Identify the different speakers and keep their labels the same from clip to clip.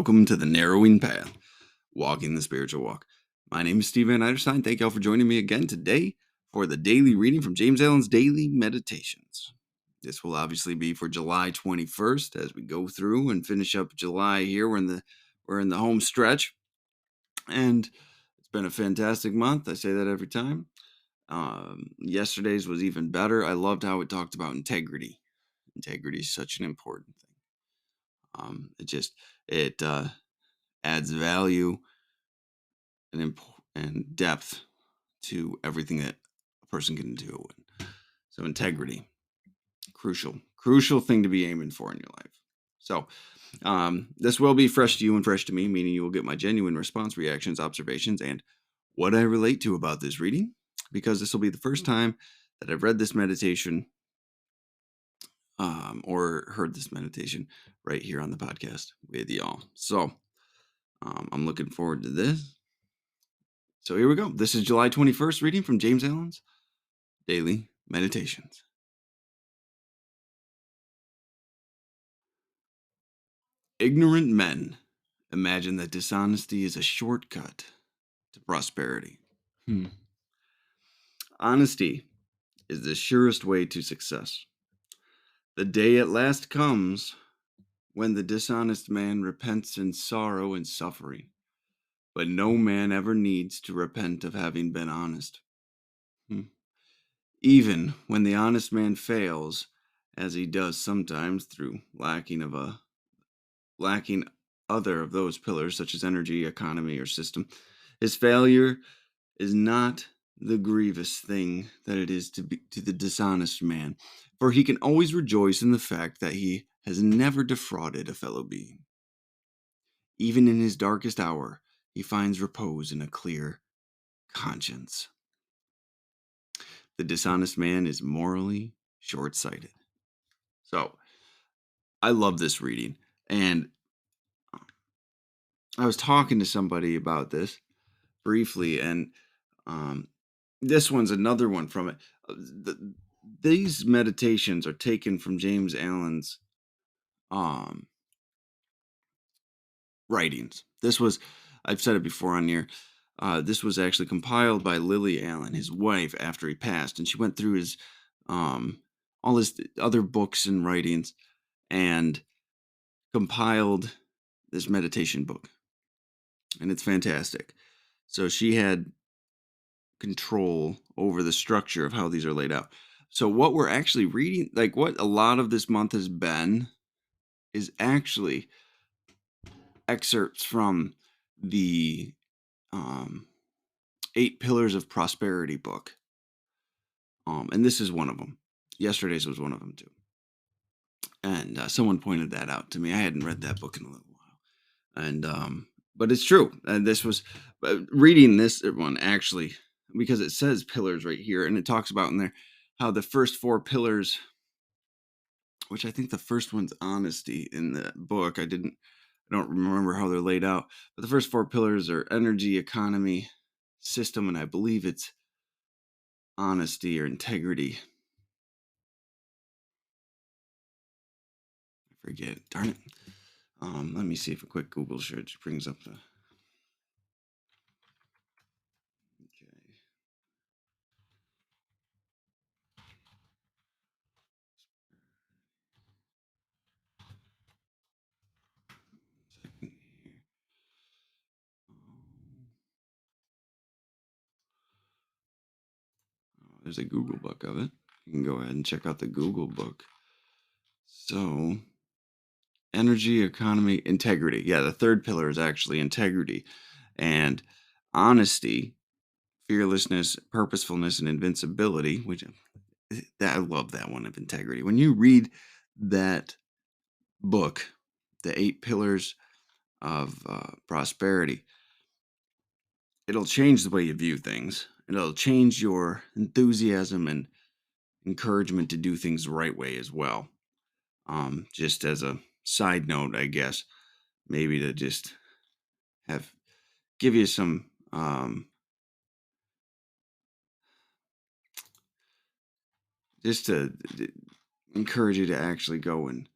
Speaker 1: Welcome to the Narrowing Path, Walking the Spiritual Walk. My name is Steve Van Eiderstein. Thank y'all for joining me again today for the daily reading from James Allen's Daily Meditations. This will obviously be for July 21st as we go through and finish up July here. We're in the home stretch, and it's been a fantastic month. I say that every time. Yesterday's was even better. I loved how it talked about integrity. Integrity is such an important thing. It adds value and depth to everything that a person can do. So integrity, crucial thing to be aiming for in your life. So this will be fresh to you and fresh to me, meaning you will get my genuine response, reactions, observations, and what I relate to about this reading, because this will be the first time that I've read this meditation or heard this meditation right here on the podcast with y'all. So I'm looking forward to this. So here we go. This is July 21st reading from James Allen's Daily Meditations. Ignorant men imagine that dishonesty is a shortcut to prosperity. Honesty is the surest way to success. The day at last comes when the dishonest man repents in sorrow and suffering, but no man ever needs to repent of having been honest. Even when the honest man fails, as he does sometimes through lacking other of those pillars such as energy, economy, or system, his failure is not the grievous thing that it is to the dishonest man, for he can always rejoice in the fact that he has never defrauded a fellow being. Even in his darkest hour, he finds repose in a clear conscience. The dishonest man is morally short-sighted. So, I love this reading, and I was talking to somebody about this briefly, and this one's another one from it. These meditations are taken from James Allen's writings. I've said it before on here, this was actually compiled by Lily Allen, his wife, after he passed, and she went through his all his other books and writings and compiled this meditation book, and it's fantastic. So she had control over the structure of how these are laid out. So what we're actually reading, like what a lot of this month has been, is actually excerpts from the 8 Pillars of Prosperity book. And this is one of them. Yesterday's was one of them too. And someone pointed that out to me. I hadn't read that book in a little while. And but it's true. And this was reading this one actually, because it says pillars right here, and it talks about in there how the first 4 pillars, which I think the first one's honesty in the book. I don't remember how they're laid out, but the first 4 pillars are energy, economy, system, and I believe it's honesty or integrity. I forget. Darn it. Let me see if a quick Google search brings up the. Okay. There's a Google book of it. You can go ahead and check out the Google book. So, energy, economy, integrity. Yeah, the third pillar is actually integrity. And honesty, fearlessness, purposefulness, and invincibility, which I love that one of integrity. When you read that book, the 8 Pillars of Prosperity, it'll change the way you view things. It'll change your enthusiasm and encouragement to do things the right way as well. Just as a side note, I guess, maybe to just give you some just to encourage you to actually go and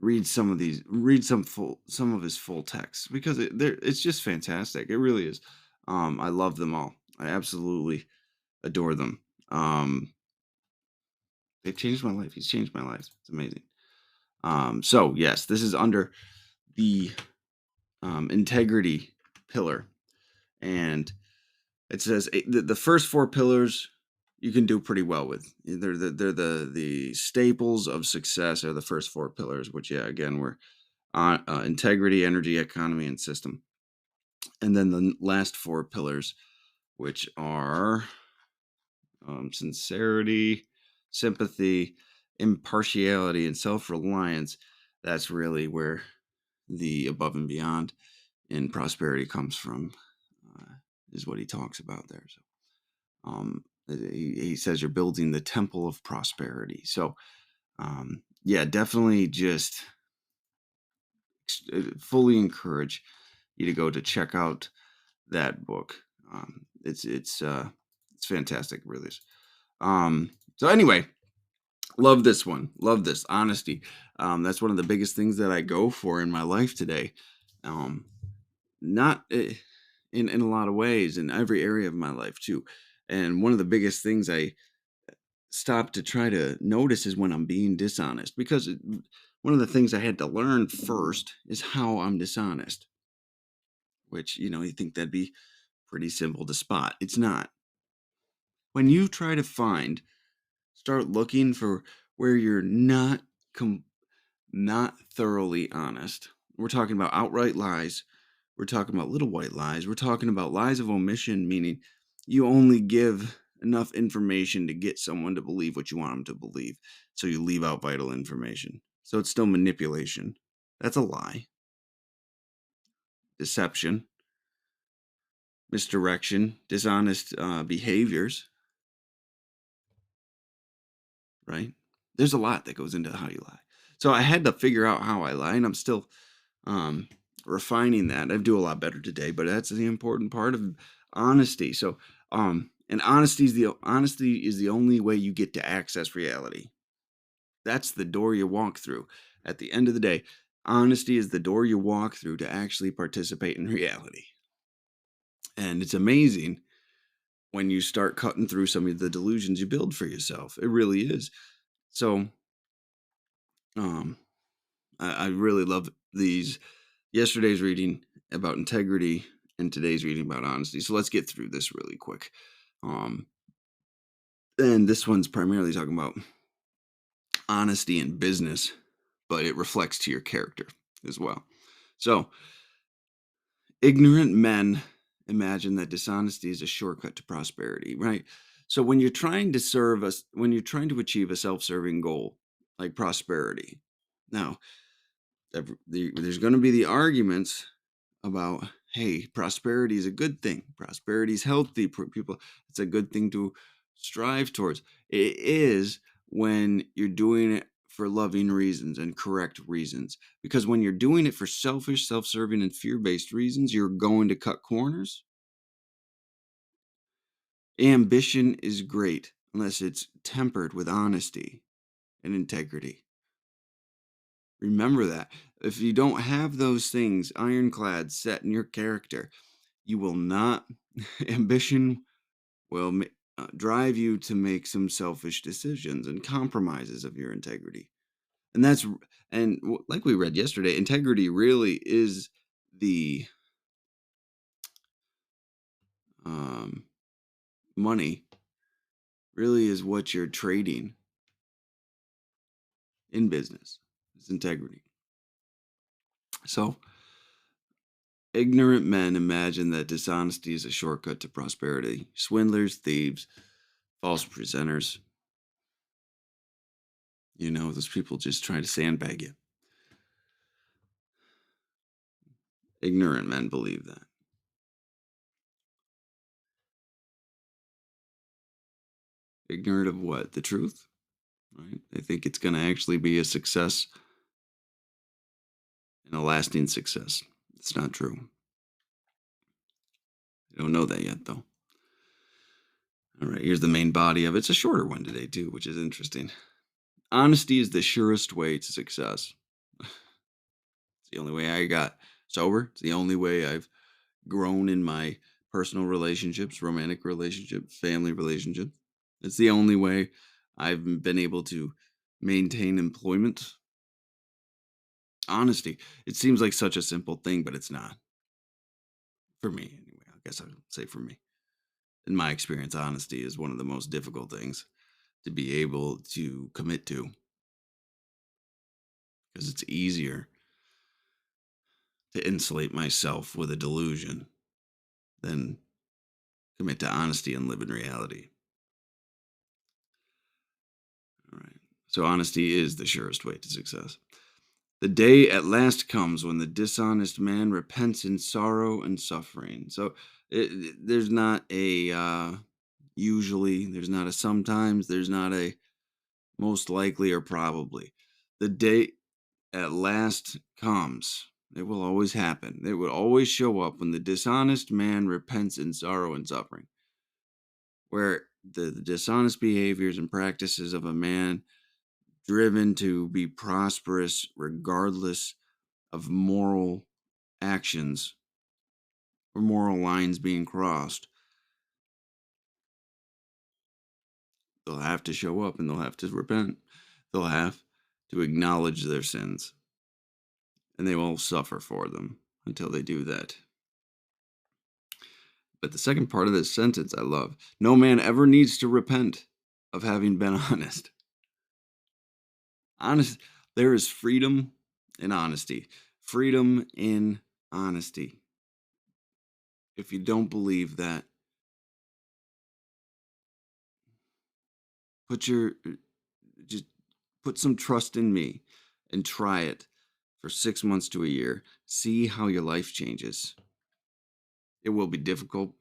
Speaker 1: read some of his full texts because it's just fantastic. It really is. I love them all. I absolutely adore them. They've changed my life. He's changed my life. It's amazing. So yes, this is under the integrity pillar, and it says the first four pillars you can do pretty well with. They're the staples of success are the first four pillars, which yeah, again we're on integrity, energy, economy, and system, and then the last four pillars, which are sincerity, sympathy, impartiality, and self-reliance. That's really where the above and beyond in prosperity comes from, is what he talks about there. So he says you're building the temple of prosperity. So yeah, definitely just fully encourage you to go to check out that book. It's fantastic, really. So anyway, love this one. Love this honesty. That's one of the biggest things that I go for in my life today. Not in a lot of ways, in every area of my life too. And one of the biggest things I stop to try to notice is when I'm being dishonest, because one of the things I had to learn first is how I'm dishonest, which, you think that'd be pretty simple to spot. It's not. When you try to start looking for where you're not thoroughly honest. We're talking about outright lies. We're talking about little white lies. We're talking about lies of omission, meaning you only give enough information to get someone to believe what you want them to believe. So you leave out vital information. So it's still manipulation. That's a lie. Deception, misdirection, dishonest behaviors, right? There's a lot that goes into how you lie. So I had to figure out how I lie, and I'm still refining that. I do a lot better today, but that's the important part of honesty. So and honesty is the only way you get to access reality. That's the door you walk through. At the end of the day, honesty is the door you walk through to actually participate in reality. And it's amazing when you start cutting through some of the delusions you build for yourself. It really is. So I really love these yesterday's reading about integrity and today's reading about honesty. So let's get through this really quick. And this one's primarily talking about honesty in business, but it reflects to your character as well. So, ignorant men imagine that dishonesty is a shortcut to prosperity, right? So when you're trying to achieve a self-serving goal like prosperity, now there's going to be the arguments about, hey, prosperity is a good thing. Prosperity is healthy. People, it's a good thing to strive towards. It is when you're doing it for loving reasons and correct reasons. Because when you're doing it for selfish, self-serving, and fear-based reasons, you're going to cut corners. Ambition is great unless it's tempered with honesty and integrity. Remember that. If you don't have those things ironclad set in your character, you will not, ambition will drive you to make some selfish decisions and compromises of your integrity. And like we read yesterday, integrity really is the money, really is what you're trading in business. It's integrity. So, ignorant men imagine that dishonesty is a shortcut to prosperity. Swindlers, thieves, false presenters. Those people just trying to sandbag you. Ignorant men believe that. Ignorant of what? The truth? Right? They think it's going to actually be a success and a lasting success. It's not true. They don't know that yet, though. All right, here's the main body of it. It's a shorter one today, too, which is interesting. Honesty is the surest way to success. It's the only way I got sober. It's the only way I've grown in my personal relationships, romantic relationships, family relationships. It's the only way I've been able to maintain employment. Honesty. It seems like such a simple thing, but it's not for me anyway. I guess I'd say for me. In my experience, honesty is one of the most difficult things to be able to commit to because it's easier to insulate myself with a delusion than commit to honesty and live in reality. All right. So honesty is the surest way to success. The day at last comes when the dishonest man repents in sorrow and suffering. So there's not a usually, there's not a sometimes, there's not a most likely or probably. The day at last comes. It will always happen. It will always show up when the dishonest man repents in sorrow and suffering, where the dishonest behaviors and practices of a man driven to be prosperous regardless of moral actions or moral lines being crossed, they'll have to show up and they'll have to repent. They'll have to acknowledge their sins and they will suffer for them until they do that. But the second part of this sentence I love. No man ever needs to repent of having been honest. Honest, there is freedom in honesty. Freedom in honesty. If you don't believe that, put your just put some trust in me and try it for 6 months to a year. See how your life changes. It will be difficult.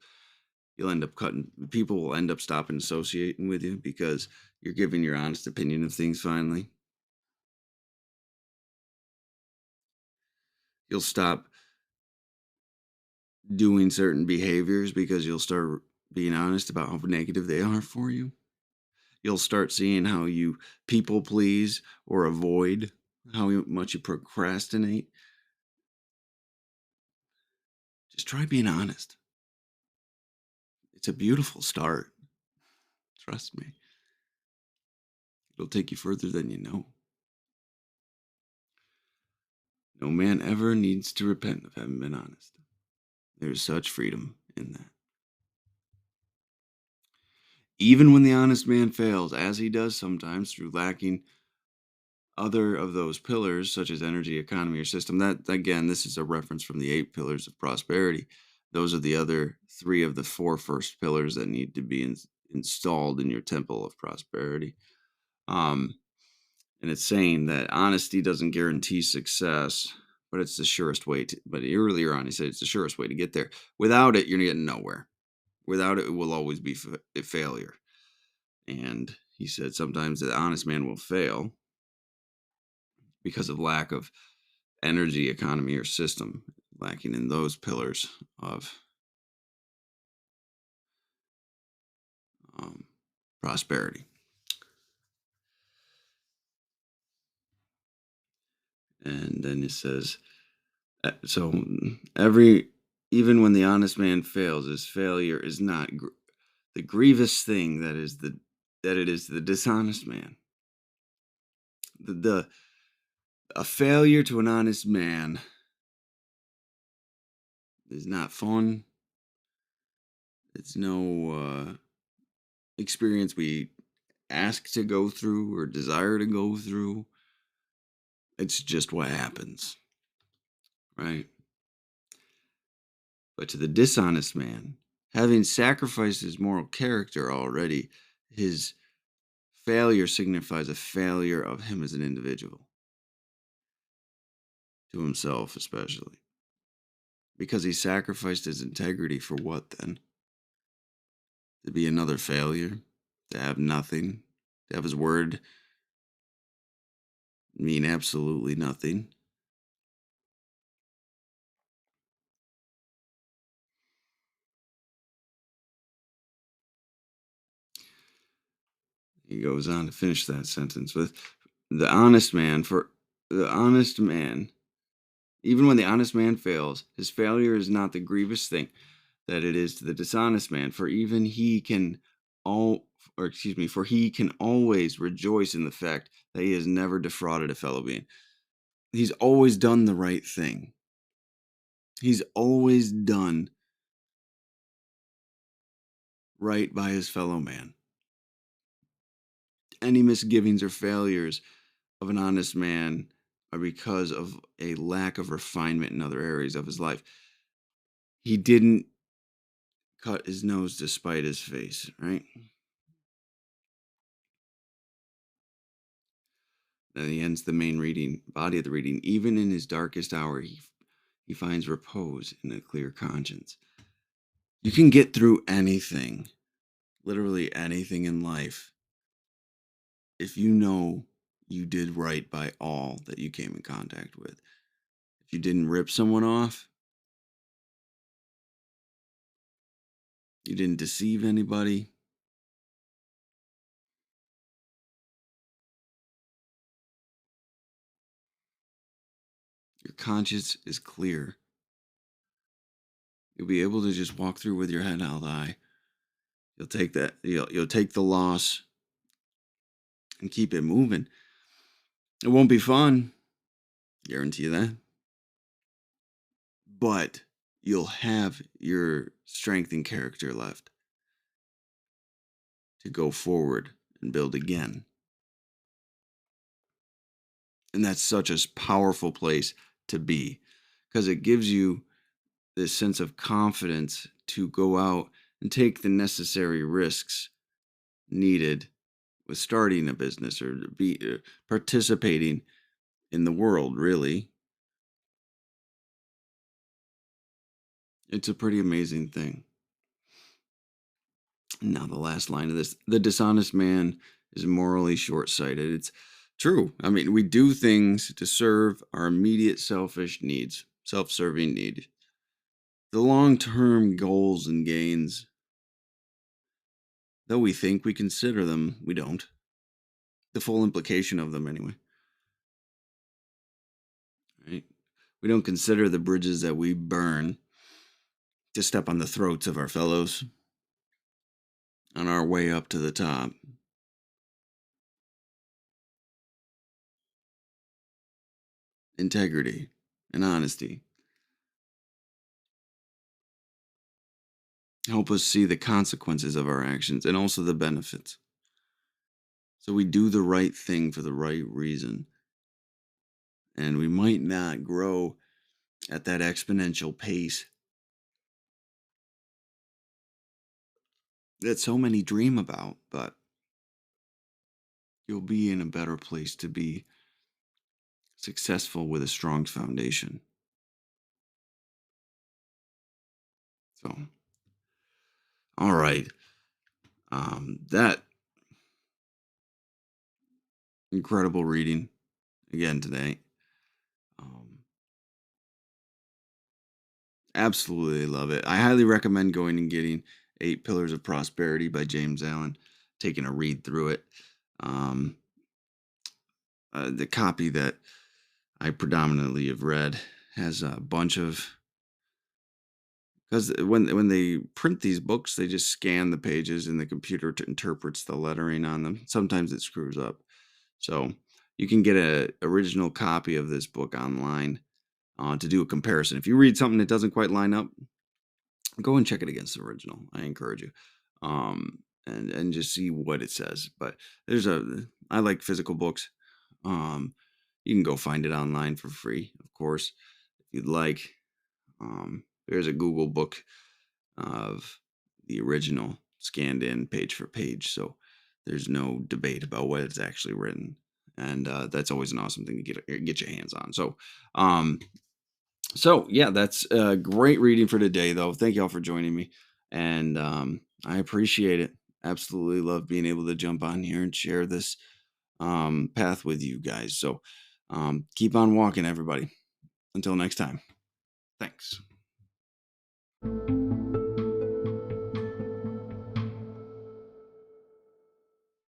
Speaker 1: You'll end up cutting people will end up stopping associating with you because you're giving your honest opinion of things finally. You'll stop doing certain behaviors because you'll start being honest about how negative they are for you. You'll start seeing how you people please or avoid, how much you procrastinate. Just try being honest. It's a beautiful start. Trust me. It'll take you further than you know. No man ever needs to repent of having been honest. There's such freedom in that. Even when the honest man fails, as he does sometimes through lacking other of those pillars, such as energy, economy, or system, that again, this is a reference from the 8 pillars of prosperity. Those are the other 3 of the 4 first pillars that need to be installed in your temple of prosperity. Um, and it's saying that honesty doesn't guarantee success, but it's the surest way to. But earlier on, he said it's the surest way to get there. Without it, you're getting nowhere. Without it, it will always be a failure. And he said sometimes the honest man will fail because of lack of energy, economy, or system, lacking in those pillars of um, prosperity. And then it says, so every even when the honest man fails, his failure is not the grievous thing that it is the dishonest man. The a failure to an honest man is not fun. It's no experience we ask to go through or desire to go through. It's just what happens, right? But to the dishonest man, having sacrificed his moral character already, his failure signifies a failure of him as an individual, to himself especially. Because he sacrificed his integrity for what then? To be another failure? To have nothing? To have his word mean absolutely nothing? He goes on to finish that sentence with the honest man Even when the honest man fails, his failure is not the grievous thing that it is to the dishonest man, for even he can all or excuse me, for he can always rejoice in the fact that he has never defrauded a fellow being. He's always done the right thing. He's always done right by his fellow man. Any misgivings or failures of an honest man are because of a lack of refinement in other areas of his life. He didn't cut his nose to spite his face, right? Then he ends the main reading, body of the reading. Even in his darkest hour, he finds repose in a clear conscience. You can get through anything, literally anything in life, if you know you did right by all that you came in contact with. If you didn't rip someone off, you didn't deceive anybody, your conscience is clear. You'll be able to just walk through with your head held high. You'll take that, you'll take the loss and keep it moving. It won't be fun, guarantee you that. But you'll have your strength and character left to go forward and build again. And that's such a powerful place to be because it gives you this sense of confidence to go out and take the necessary risks needed with starting a business or be participating in the world, really. It's a pretty amazing thing. Now, the last line of this: the dishonest man is morally short sighted. It's true. I mean, we do things to serve our immediate selfish needs, self serving need. The long term goals and gains, though we think we consider them, we don't. The full implication of them, anyway. Right? We don't consider the bridges that we burn to step on the throats of our fellows on our way up to the top. Integrity and honesty help us see the consequences of our actions and also the benefits. So we do the right thing for the right reason. And we might not grow at that exponential pace that so many dream about, but you'll be in a better place to be successful with a strong foundation. So, all right. That incredible reading again today. Um, Absolutely love it. I highly recommend going and getting Eight Pillars of Prosperity by James Allen, taking a read through it. Um, the copy that I predominantly have read has a bunch of, because when they print these books, they just scan the pages and the computer interprets the lettering on them. Sometimes it screws up. So you can get a original copy of this book online to do a comparison. If you read something that doesn't quite line up, go and check it against the original. I encourage you, and just see what it says. But I like physical books. You can go find it online for free, of course, if you'd like. There's a Google book of the original scanned in page for page, so there's no debate about what it's actually written, and that's always an awesome thing to get your hands on. So yeah, that's a great reading for today, though. Thank y'all for joining me, and I appreciate it. Absolutely love being able to jump on here and share this path with you guys. So keep on walking, everybody. Until next time. Thanks.